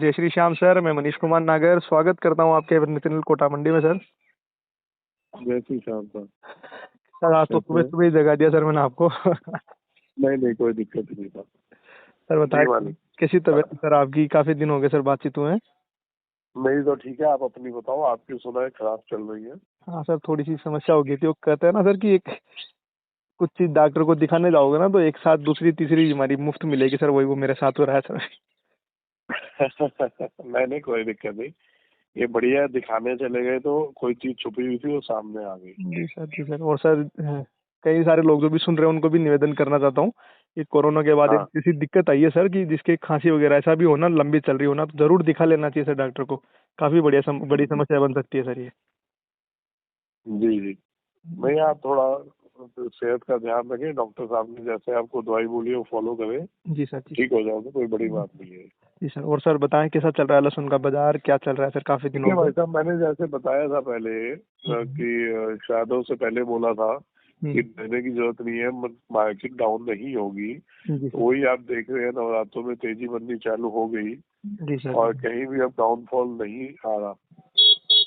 जय श्री श्याम सर, मैं मनीष कुमार नागर स्वागत करता हूँ आपके नितिन कोटा मंडी में सर। जय श्री श्याम सर। सर आज तो सुबह सुबह ही जगा दिया सर मैंने आपको। नहीं कोई दिक्कत नहीं था सर बताइए कैसी तबीयत सर आपकी, काफी दिन हो गए सर बातचीत हुए। मेरी तो ठीक है, आप अपनी बताओ, आपकी सुना है खराब चल रही है। हाँ सर, थोड़ी सी समस्या हो गई थी। वो कहते हैं ना सर कि एक कुछ चीज डॉक्टर को दिखाने जाओगे ना तो एक साथ दूसरी तीसरी बीमारी मुफ्त मिलेगी सर, वही वो मेरे साथ हो रहा है सर। नहीं कोई दिक्कत नहीं, ये बढ़िया, दिखाने चले गए तो कोई चीज छुपी हुई थी वो सामने आ गई। जी सर। और सर कई सारे लोग जो भी सुन रहे हैं उनको भी निवेदन करना चाहता हूँ कि कोरोना के बाद एक किसी दिक्कत आई है सर कि जिसके खांसी वगैरह ऐसा भी हो ना, लंबी चल रही हो ना, तो जरूर दिखा लेना चाहिए सर डॉक्टर को। काफी बड़ी समस्या बन सकती है सर ये। जी नहीं, आप थोड़ा सेहत का ध्यान रखें, डॉक्टर साहब ने जैसे आपको दवाई बोली वो फॉलो करें। जी सर। ठीक हो जाओगे, कोई बड़ी बात नहीं है। जी सर। और सर बताएं कैसा चल रहा है लहसुन का बाजार, क्या चल रहा है सर काफी दिनों भाई साहब, मैंने जैसे बताया था पहले कि शायद से पहले बोला था कि देने की जरूरत नहीं है, मार्केट डाउन नहीं होगी। वही आप देख रहे हैं, नवरात्रों में तेजी बननी चालू हो गई और कहीं भी अब डाउनफॉल नहीं आ रहा।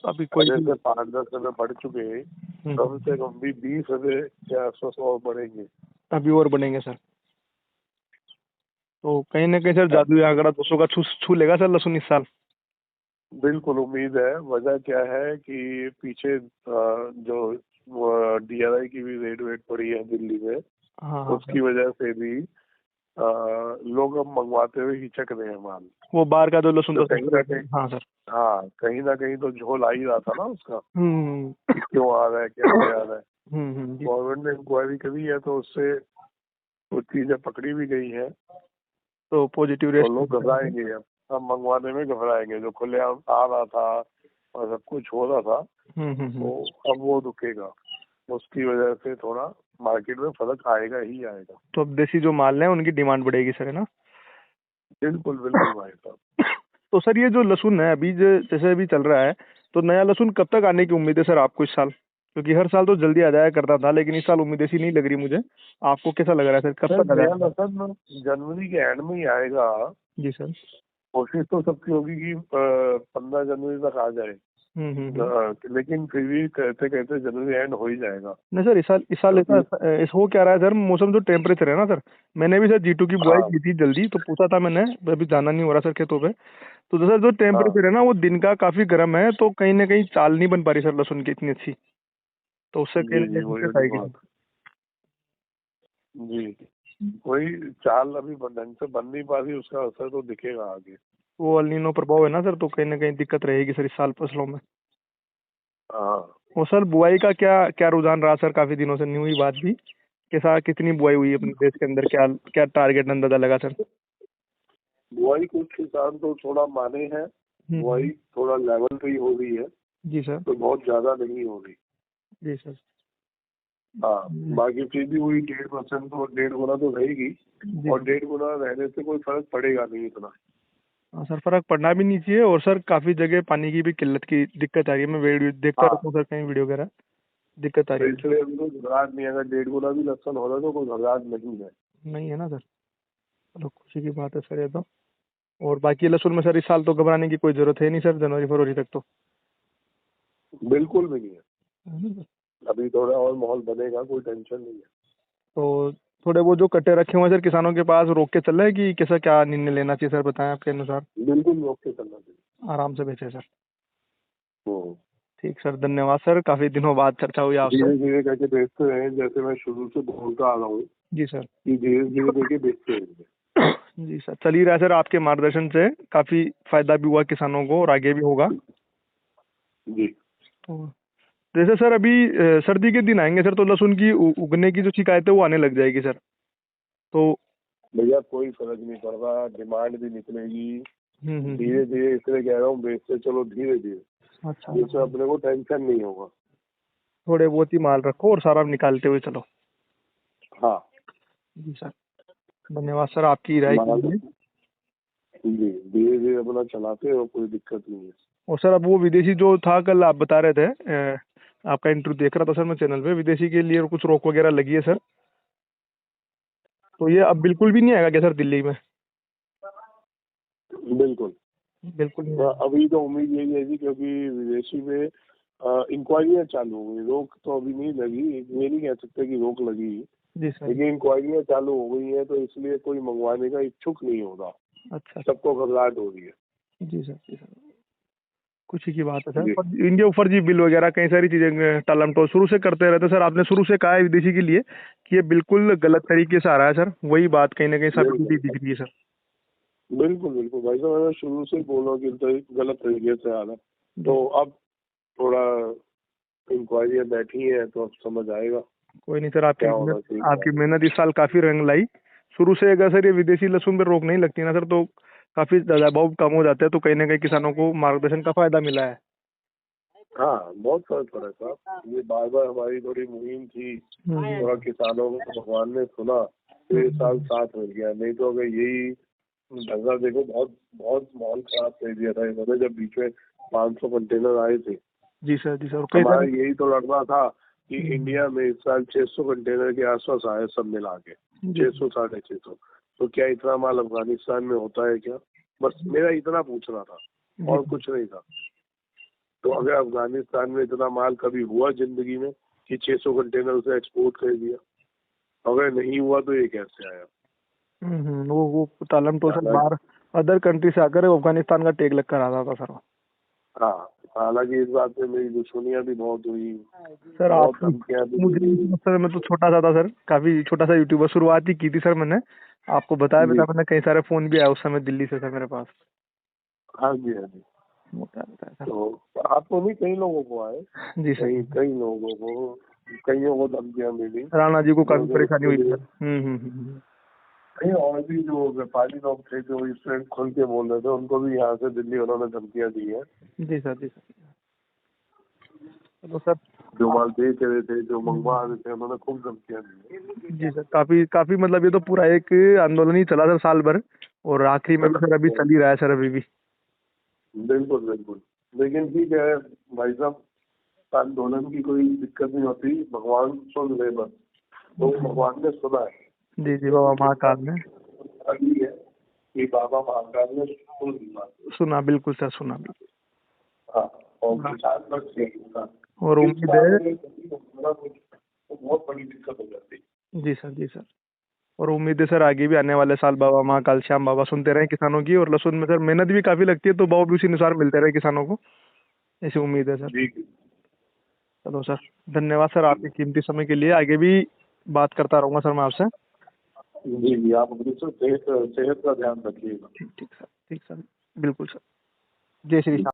अभी कोई से 5-10 रुपए बढ़ चुके हैं, कम से कम भी 20 रुपए के आसपास और बढ़ेंगे, अभी और बढ़ेंगे सर। तो कहीं ना कहीं सर जादू आंकड़ा 200 का छू लेगा सर लहसुन इस साल। बिल्कुल उम्मीद है। वजह क्या है कि पीछे जो DRI की भी रेट पड़ी है दिल्ली में, उसकी वजह से भी लोग अब मंगवाते हुए हिचक रहे हैं माल। वो बाहर का जो लहसुन तो कहीं ना कहीं कहीं ना कहीं तो झोल आ ही रहा था ना उसका, क्यों आ रहा है, कैसे आ रहा है। गवर्नमेंट ने इंक्वायरी करी है तो उससे कुछ चीजें पकड़ी भी गई है, तो पॉजिटिव तो लोग घबराएंगे। अब मंगवाने में घबराएंगे, जो खुलेआम आ रहा था और सब कुछ हो रहा था तो अब वो रुकेगा। उसकी वजह से थोड़ा मार्केट में फर्क आएगा ही आएगा। तो अब देसी जो माल है उनकी डिमांड बढ़ेगी सर, है ना। बिल्कुल भाई साहब। तो सर ये जो लहसुन है अभी जैसे अभी चल रहा है, तो नया लहसुन कब तक आने की उम्मीद है सर आपको इस साल? क्योंकि हर साल तो जल्दी आ जाया करता था, लेकिन इस साल उम्मीद ऐसी नहीं लग रही मुझे। आपको कैसा लग रहा है सर, कब तक नया लहसुन जनवरी के एंड में ही आएगा। जी सर। कोशिश तो सबकी होगी कि 15 जनवरी तक आ जाए, लेकिन फिर भी कहते कहते जनवरी एंड हो ही जाएगा। नहीं सर, इस साल ऐसा हो क्या रहा है सर, मौसम जो टेम्परेचर है ना सर, मैंने भी सर G2 की बुआई की थी जल्दी, तो पूछा था मैंने, अभी जाना नहीं हो रहा सर खेतों पे। तो सर जो टेम्परेचर है ना वो दिन का काफी गर्म है, तो कहीं ना कहीं चाल नहीं बन पा रही सर लहसुन की इतनी अच्छी, तो उससे कहीं दिक्कत आएगी। जी वही चाल अभी ढंग से बन नहीं पा रही, उसका असर तो दिखेगा आगे। वो एल नीनो प्रभाव है ना सर, तो कहीं ना कहीं दिक्कत रहेगी सर इस साल फसलों में। वो सर बुआई का क्या क्या रुझान रहा सर, काफी दिनों से नहीं हुई बात भी, कैसा कितनी बुआई हुई अपने देश के अंदर, क्या क्या टारगेट अंदाजा लगा सर? बुआई कुछ किसान तो थोड़ा माने हैं, बुआई थोड़ा लेवल पे ही हो रही है। जी सर। तो बहुत ज्यादा नहीं हो रही। जी सर। बाकी फिर भी वही 1.5% तो 1.5 गुना तो रहेगी, और 1.5 गुना रहने से कोई फर्क पड़ेगा नहीं इतना। हाँ सर, फर्क पड़ना भी नहीं चाहिए। और सर काफी जगह पानी की भी किल्लत की दिक्कत आ रही है, मैं वीडियो देखता रहता हूँ सर, कहीं वीडियो वगैरह दिक्कत आ रही है। इसलिए उनको घबराहट नहीं, अगर 1.5 गुना भी लहसुन हो रहा है तो कोई घबराहट नहीं है। नहीं है ना सर, चलो खुशी की बात है सर ये तो। और बाकी लहसुन में सर इस साल तो घबराने की कोई जरूरत है नहीं सर, जनवरी फरवरी तक तो बिल्कुल भी नहीं है। अभी थोड़ा और माहौल बनेगा, कोई टेंशन नहीं है। तो थोड़े वो जो कट्टे रखे हुए हैं सर किसानों के पास, रोक के चल रहे हैं कि कैसा क्या निर्णय लेना चाहिए सर, बताएं आपके अनुसार। बिल्कुल रोक के चलना चाहिए, आराम से बेचे सर। ठीक सर, धन्यवाद सर, काफी दिनों बाद चर्चा हुई आपसे। धीरे धीरे करके बेचते रहे, जैसे मैं शुरू से बोलता आ रहा हूँ। जी सर। धीरे धीरे करके बेचते रहेंगे। जी सर, चल ही रहा है सर, आपके मार्गदर्शन से काफी फायदा भी हुआ किसानों को और आगे भी होगा जी। तो जैसे सर अभी सर्दी के दिन आएंगे सर, तो लहसुन की उगने की जो शिकायत है वो आने लग जाएगी सर। तो भैया कोई फर्क नहीं पड़ रहा, डिमांड भी निकलेगी धीरे धीरे, इसलिए कह रहा हूँ बेचते चलो धीरे धीरे। अच्छा, इसमें अपने को टेंशन नहीं होगा। थोड़े बहुत ही माल रखो और सारा निकालते हुए चलो। हाँ जी सर, धन्यवाद सर आपकी राय के लिए। जी, धीरे धीरे अपना चलाते हो, कोई दिक्कत नहीं है। और सर अब वो विदेशी जो था कल आप बता रहे थे, आपका इंटरव्यू देख रहा था सर मैं चैनल पे, विदेशी के लिए कुछ रोक वगैरह लगी है सर, तो ये अब बिल्कुल भी नहीं आएगा क्या सर दिल्ली में? बिल्कुल बिल्कुल नहीं। अभी तो उम्मीद यही है जी, क्योंकि विदेशी में इंक्वायरियां चालू हो गई, रोक तो अभी नहीं लगी, ये नहीं कह सकते कि रोक लगी, जी सर। लेकिन इंक्वायरियां चालू हो गई हैं, तो इसलिए कोई मंगवाने का इच्छुक नहीं होगा। अच्छा। सबको घबराहट हो रही है। जी सर, जी सर। खुशी की बात है सर। जी पर इनके ऊपर जी बिल वगैरह कई सारी चीजें टालमटोल शुरू से करते रहते सर। आपने शुरू से कहा है विदेशी के लिए कि ये बिल्कुल गलत तरीके से आ रहा है सर, वही बात कहीं ना कहीं साबित होती दिख रही है सर। बिल्कुल बिल्कुल भाई साहब, मैंने शुरू से ही बोला कि गलत तरीके से आ रहा है, तो अब थोड़ा इंक्वायरियां बैठी हैं तो अब समझ आएगा कोई नहीं सर, क्या होना चाहिए। आपकी मेहनत इस साल काफी रंग लाई। शुरू से अगर सर ये विदेशी लहसुन पे रोक नहीं लगती ना सर, तो काफी दबाव कम हो जाता है, तो कहीं ना कहीं किसानों को मार्गदर्शन का फायदा मिला है। हाँ, बहुत फर्क पड़ा साहब। ये बार बार हमारी थोड़ी मुहिम थी, थोड़ा किसानों को भगवान ने सुना, तो ये साल साथ मिल गया। नहीं तो अगर यही ढंगा देखो, बहुत बहुत माहौल खराब कर दिया था इन्होंने, जब बीच में 500 कंटेनर आए थे। जी सर, जी सर। हमारा यही तो लड़ना था कि इंडिया में इस साल 600 कंटेनर के आसपास आए, सब मिला के 600 650। तो क्या इतना माल अफगानिस्तान में होता है क्या? बस मेरा इतना पूछना था, और कुछ नहीं था। तो अगर अफगानिस्तान में इतना माल कभी हुआ जिंदगी में कि 600 कंटेनर उसे एक्सपोर्ट कर दिया? अगर नहीं हुआ तो ये कैसे आया? वो तालम तो सर बाहर अदर कंट्री से आकर अफगानिस्तान का टैग लग कर आ रहा था सर। हाँ, हालांकि इस बात में मेरी दुश्मनियां भी बहुत हुई सर। आप मुझे सर, मैं तो छोटा सा था सर, काफी छोटा सा यूट्यूबर, शुरुआत ही की थी सर मैंने। आपको बताया भी था मैंने, कई सारे फोन भी आए उस समय दिल्ली से सर मेरे पास। हाँ जी, हाँ जी। तो आपको नहीं, कई लोगों को आए जी सर। कई लोगों को, कईयों को धमकियां मिली। राणा जी को काफी परेशानी हुई सर। कई और भी जो व्यापारी लोग थे जो इस पे खुल के बोल रहे थे, उनको भी यहाँ से दिल्ली उन्होंने धमकियां दी है। जी सर, जी सर। तो सर जो माल बेच रहे थे, जो मंगवा रहे थे, उन्होंने खूब धमकियां दी। जी सर, काफी काफी मतलब ये तो पूरा एक आंदोलन ही चला सर साल भर, और आखिरी में भी सर अभी चल ही रहा है सर अभी भी। बिल्कुल बिल्कुल। लेकिन ठीक है भाई साहब, आंदोलन की कोई दिक्कत नहीं होती, भगवान सुन ले बस। तो भगवान ने सुना है। जी जी, बाबा महाकाल ने अभी है कि बाबा महाकाल ने सुना, बिल्कुल सर, सुना बिल्कुल। हाँ, और उम्मीद है बहुत बड़ी दिक्कत हो जाती है। जी सर, जी सर। और उम्मीद है सर आगे भी आने वाले साल बाबा महाकाल श्याम बाबा सुनते रहे किसानों की। और लहसुन में सर मेहनत भी काफी लगती है, तो भाव भी उसी अनुसार मिलते रहे किसानों को, ऐसी उम्मीद है सर। चलो सर, धन्यवाद सर आपके कीमती समय के लिए। आगे भी बात करता रहूंगा सर मैं आपसे। जी जी, आप अपनी सेहत का ध्यान रखिएगा। ठीक ठीक सर, ठीक सर, बिल्कुल सर। जय श्री राम।